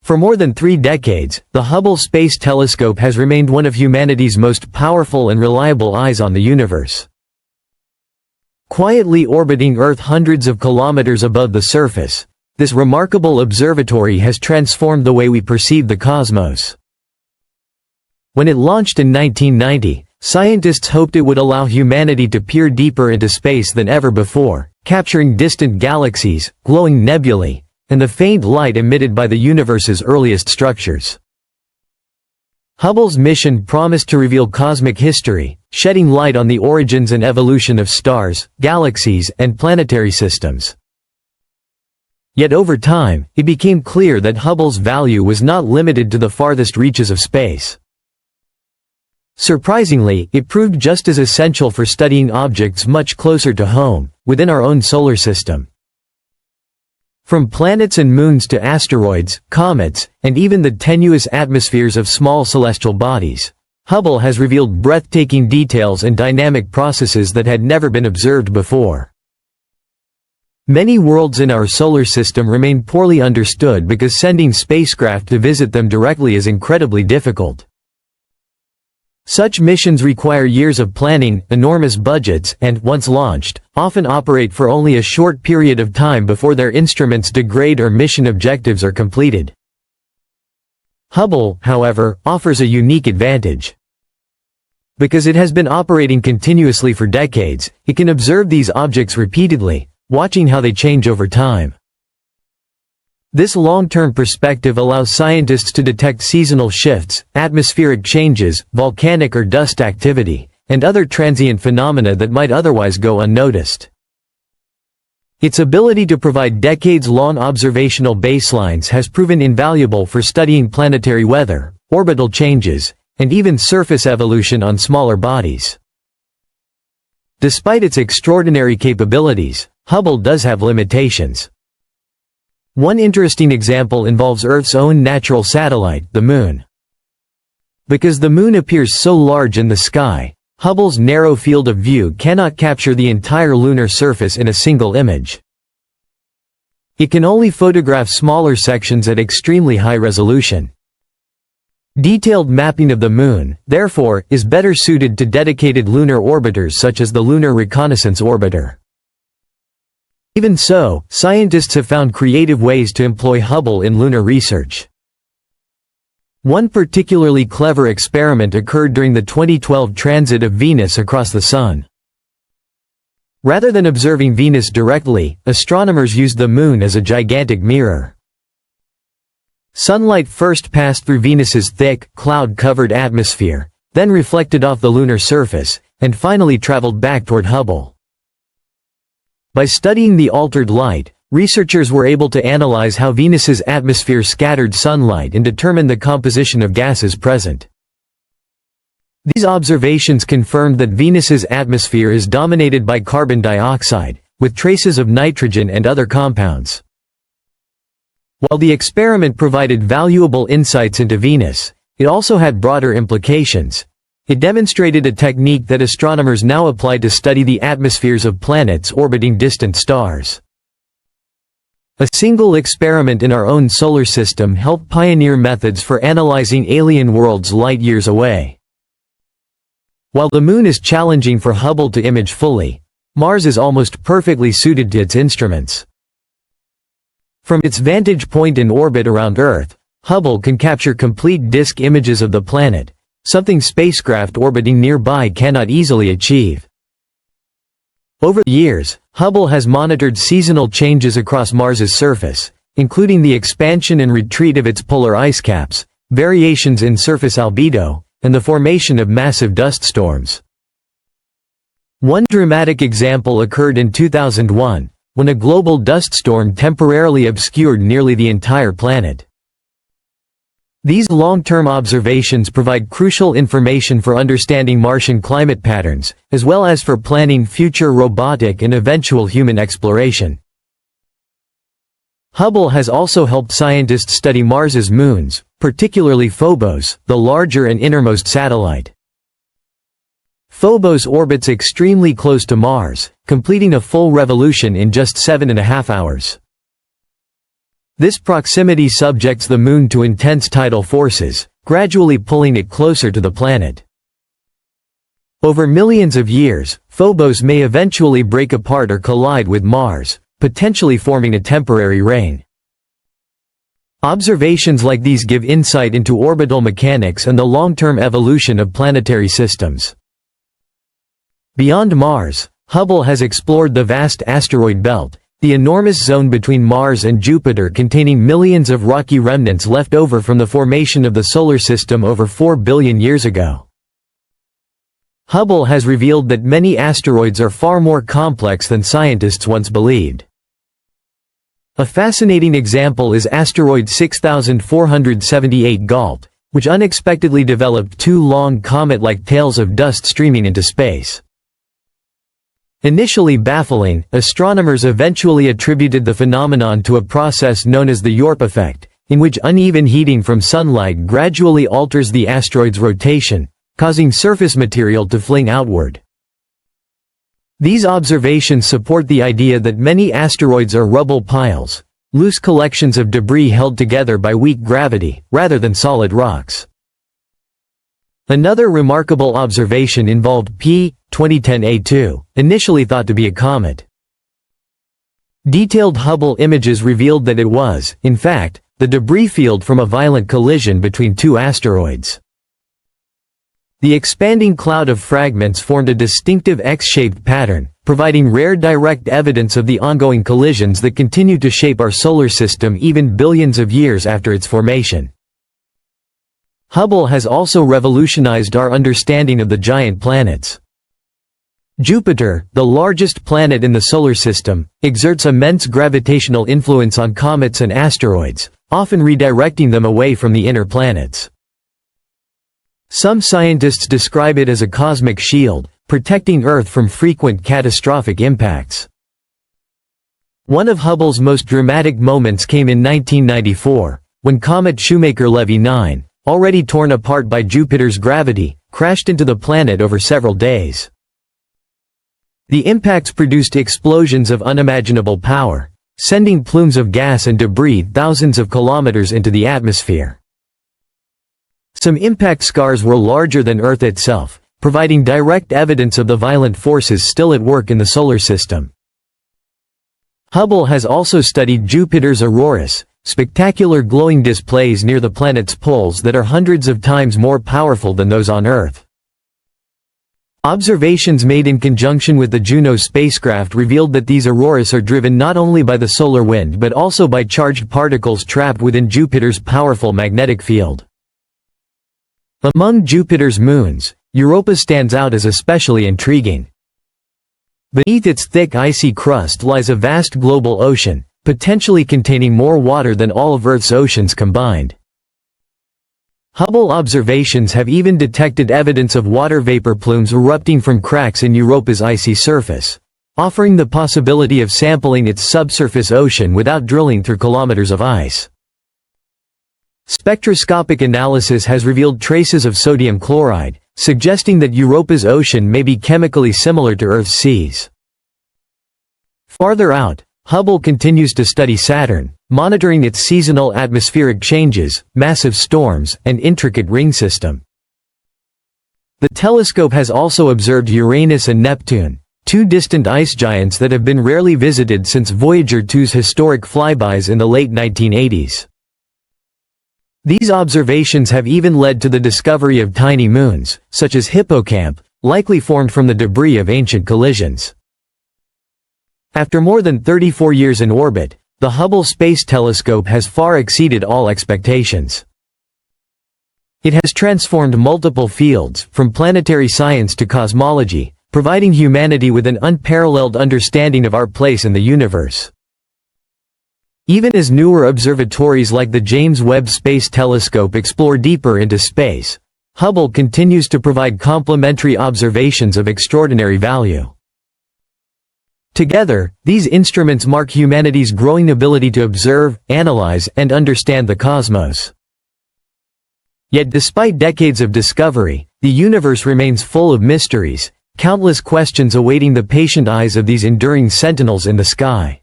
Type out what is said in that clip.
For more than 3 decades, the Hubble Space Telescope has remained one of humanity's most powerful and reliable eyes on the universe. Quietly orbiting Earth hundreds of kilometers above the surface, this remarkable observatory has transformed the way we perceive the cosmos. When it launched in 1990, scientists hoped it would allow humanity to peer deeper into space than ever before, capturing distant galaxies, glowing nebulae, and the faint light emitted by the universe's earliest structures. Hubble's mission promised to reveal cosmic history, shedding light on the origins and evolution of stars, galaxies, and planetary systems. Yet over time, it became clear that Hubble's value was not limited to the farthest reaches of space. Surprisingly, it proved just as essential for studying objects much closer to home, within our own solar system. From planets and moons to asteroids, comets, and even the tenuous atmospheres of small celestial bodies, Hubble has revealed breathtaking details and dynamic processes that had never been observed before. Many worlds in our solar system remain poorly understood because sending spacecraft to visit them directly is incredibly difficult. Such missions require years of planning, enormous budgets, and, once launched, often operate for only a short period of time before their instruments degrade or mission objectives are completed. Hubble, however, offers a unique advantage. Because it has been operating continuously for decades, it can observe these objects repeatedly, watching how they change over time. This long-term perspective allows scientists to detect seasonal shifts, atmospheric changes, volcanic or dust activity, and other transient phenomena that might otherwise go unnoticed. Its ability to provide decades-long observational baselines has proven invaluable for studying planetary weather, orbital changes, and even surface evolution on smaller bodies. Despite its extraordinary capabilities, Hubble does have limitations. One interesting example involves Earth's own natural satellite, the Moon. Because the Moon appears so large in the sky, Hubble's narrow field of view cannot capture the entire lunar surface in a single image. It can only photograph smaller sections at extremely high resolution. Detailed mapping of the Moon, therefore, is better suited to dedicated lunar orbiters such as the Lunar Reconnaissance Orbiter. Even so, scientists have found creative ways to employ Hubble in lunar research. One particularly clever experiment occurred during the 2012 transit of Venus across the Sun. Rather than observing Venus directly, astronomers used the Moon as a gigantic mirror. Sunlight first passed through Venus's thick, cloud-covered atmosphere, then reflected off the lunar surface, and finally traveled back toward Hubble. By studying the altered light, researchers were able to analyze how Venus's atmosphere scattered sunlight and determine the composition of gases present. These observations confirmed that Venus's atmosphere is dominated by carbon dioxide, with traces of nitrogen and other compounds. While the experiment provided valuable insights into Venus, it also had broader implications. It demonstrated a technique that astronomers now apply to study the atmospheres of planets orbiting distant stars. A single experiment in our own solar system helped pioneer methods for analyzing alien worlds light years away. While the Moon is challenging for Hubble to image fully, Mars is almost perfectly suited to its instruments. From its vantage point in orbit around Earth, Hubble can capture complete disk images of the planet, something spacecraft orbiting nearby cannot easily achieve. Over the years, Hubble has monitored seasonal changes across Mars's surface, including the expansion and retreat of its polar ice caps, variations in surface albedo, and the formation of massive dust storms. One dramatic example occurred in 2001, when a global dust storm temporarily obscured nearly the entire planet. These long-term observations provide crucial information for understanding Martian climate patterns, as well as for planning future robotic and eventual human exploration. Hubble has also helped scientists study Mars's moons, particularly Phobos, the larger and innermost satellite. Phobos orbits extremely close to Mars, completing a full revolution in just 7.5 hours. This proximity subjects the Moon to intense tidal forces, gradually pulling it closer to the planet. Over millions of years, Phobos may eventually break apart or collide with Mars, potentially forming a temporary ring. Observations like these give insight into orbital mechanics and the long-term evolution of planetary systems. Beyond Mars, Hubble has explored the vast asteroid belt, the enormous zone between Mars and Jupiter containing millions of rocky remnants left over from the formation of the Solar System over 4 billion years ago. Hubble has revealed that many asteroids are far more complex than scientists once believed. A fascinating example is asteroid 6478 Gault, which unexpectedly developed two long comet-like tails of dust streaming into space. Initially baffling, astronomers eventually attributed the phenomenon to a process known as the Europa effect, in which uneven heating from sunlight gradually alters the asteroid's rotation, causing surface material to fling outward. These observations support the idea that many asteroids are rubble piles, loose collections of debris held together by weak gravity, rather than solid rocks. Another remarkable observation involved P. 2010A2, initially thought to be a comet. Detailed Hubble images revealed that it was, in fact, the debris field from a violent collision between two asteroids. The expanding cloud of fragments formed a distinctive X-shaped pattern, providing rare direct evidence of the ongoing collisions that continue to shape our solar system even billions of years after its formation. Hubble has also revolutionized our understanding of the giant planets. Jupiter, the largest planet in the Solar System, exerts immense gravitational influence on comets and asteroids, often redirecting them away from the inner planets. Some scientists describe it as a cosmic shield, protecting Earth from frequent catastrophic impacts. One of Hubble's most dramatic moments came in 1994, when comet Shoemaker-Levy 9, already torn apart by Jupiter's gravity, crashed into the planet over several days. The impacts produced explosions of unimaginable power, sending plumes of gas and debris thousands of kilometers into the atmosphere. Some impact scars were larger than Earth itself, providing direct evidence of the violent forces still at work in the Solar System. Hubble has also studied Jupiter's auroras, spectacular glowing displays near the planet's poles that are hundreds of times more powerful than those on Earth. Observations made in conjunction with the Juno spacecraft revealed that these auroras are driven not only by the solar wind but also by charged particles trapped within Jupiter's powerful magnetic field. Among Jupiter's moons, Europa stands out as especially intriguing. Beneath its thick icy crust lies a vast global ocean, potentially containing more water than all of Earth's oceans combined. Hubble observations have even detected evidence of water vapor plumes erupting from cracks in Europa's icy surface, offering the possibility of sampling its subsurface ocean without drilling through kilometers of ice. Spectroscopic analysis has revealed traces of sodium chloride, suggesting that Europa's ocean may be chemically similar to Earth's seas. Farther out, Hubble continues to study Saturn, monitoring its seasonal atmospheric changes, massive storms, and intricate ring system. The telescope has also observed Uranus and Neptune, two distant ice giants that have been rarely visited since Voyager 2's historic flybys in the late 1980s. These observations have even led to the discovery of tiny moons, such as Hippocamp, likely formed from the debris of ancient collisions. After more than 34 years in orbit, the Hubble Space Telescope has far exceeded all expectations. It has transformed multiple fields, from planetary science to cosmology, providing humanity with an unparalleled understanding of our place in the universe. Even as newer observatories like the James Webb Space Telescope explore deeper into space, Hubble continues to provide complementary observations of extraordinary value. Together, these instruments mark humanity's growing ability to observe, analyze, and understand the cosmos. Yet despite decades of discovery, the universe remains full of mysteries, countless questions awaiting the patient eyes of these enduring sentinels in the sky.